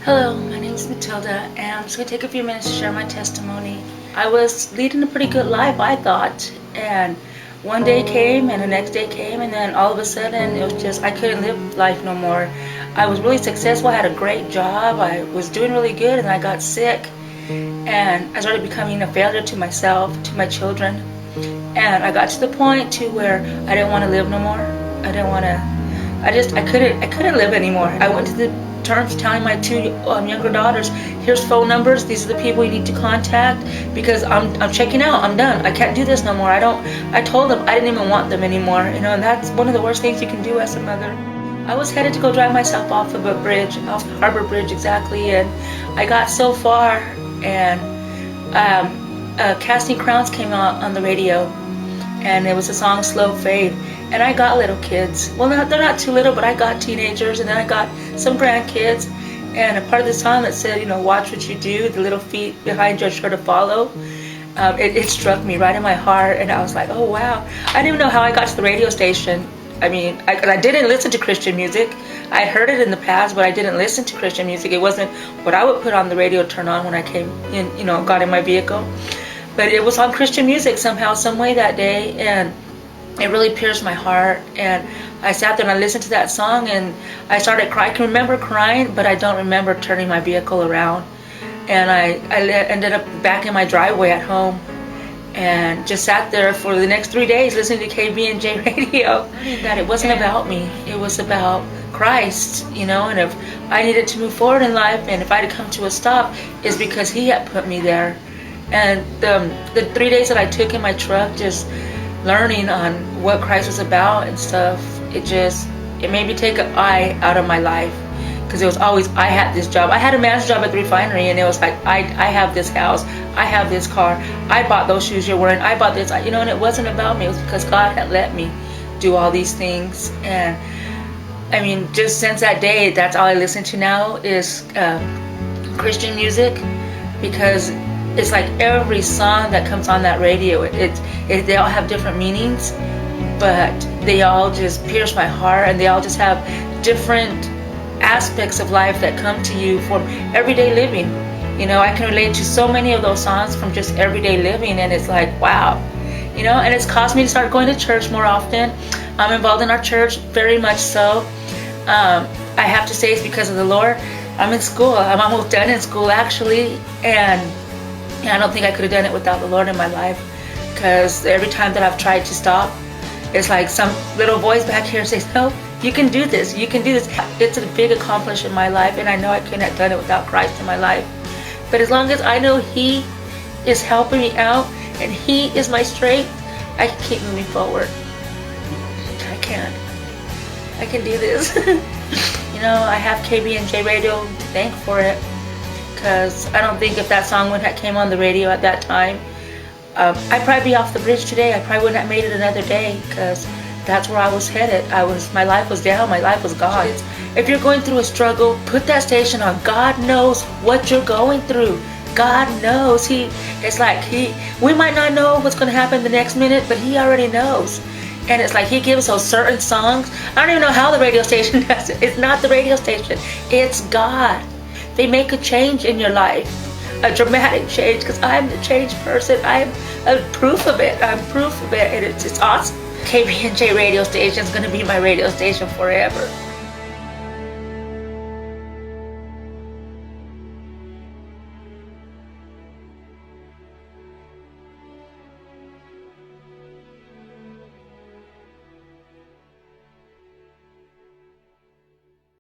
Hello, my name is Matilda, and I'm just going to take a few minutes to share my testimony. I was leading a pretty good life, I thought, and one day came and the next day came, and then all of a sudden it was just I couldn't live life no more. I was really successful, I had a great job, I was doing really good, and I got sick, and I started becoming a failure to myself, to my children, and I got to the point to where I didn't want to live no more. I couldn't live anymore. I went to the terms telling my two younger daughters, here's phone numbers, these are the people you need to contact, because I'm checking out, I'm done, I can't do this no more. I told them I didn't even want them anymore, and that's one of the worst things you can do as a mother. I was headed to go drive myself off of a bridge, off Harbor Bridge exactly, and I got so far, and Casting Crowns came out on the radio, and it was the song Slow Fade. And I got little kids. Well, they're not too little, but I got teenagers, and then I got some grandkids. And a part of the song that said, watch what you do, the little feet behind you are sure to follow. It struck me right in my heart, and I was like, oh wow. I didn't even know how I got to the radio station. I mean, I didn't listen to Christian music. I heard it in the past, but I didn't listen to Christian music. It wasn't what I would put on the radio, turn on when I came in, got in my vehicle. But it was on Christian music somehow, some way that day, and it really pierced my heart. And I sat there and I listened to that song, and I started crying. I can remember crying, but I don't remember turning my vehicle around. And I ended up back in my driveway at home and just sat there for the next 3 days listening to KBNJ radio. That it wasn't about me, it was about Christ, and if I needed to move forward in life, and if I had to come to a stop, it's because He had put me there. And the 3 days that I took in my truck, just learning on what Christ was about and stuff, it made me take an I out of my life, because it was always I had this job. I had a man's job at the refinery, and it was like I have this house, I have this car, I bought those shoes you're wearing, I bought this, and it wasn't about me. It was because God had let me do all these things. And I mean, just since that day, that's all I listen to now is Christian music, because it's like every song that comes on that radio, they all have different meanings, but they all just pierce my heart, and they all just have different aspects of life that come to you from everyday living. I can relate to so many of those songs from just everyday living, and it's like, wow. And it's caused me to start going to church more often. I'm involved in our church, very much so. I have to say it's because of the Lord. I'm in school. I'm almost done in school, actually, and I don't think I could have done it without the Lord in my life, because every time that I've tried to stop, it's like some little voice back here says, no, you can do this, you can do this. It's a big accomplishment in my life, and I know I couldn't have done it without Christ in my life. But as long as I know He is helping me out, and He is my strength, I can keep moving forward. I can do this. I have KBNJ radio to thank for it, because I don't think if that song wouldn't have came on the radio at that time, I'd probably be off the bridge today. I probably wouldn't have made it another day, because that's where I was headed. My life was down, my life was gone. If you're going through a struggle, put that station on. God knows what you're going through. God knows. We might not know what's going to happen the next minute, but He already knows. And it's like He gives those certain songs. I don't even know how the radio station does it. It's not the radio station, it's God. They make a change in your life, a dramatic change, because I'm the changed person. I'm proof of it. And it's awesome. KBNJ radio station is going to be my radio station forever.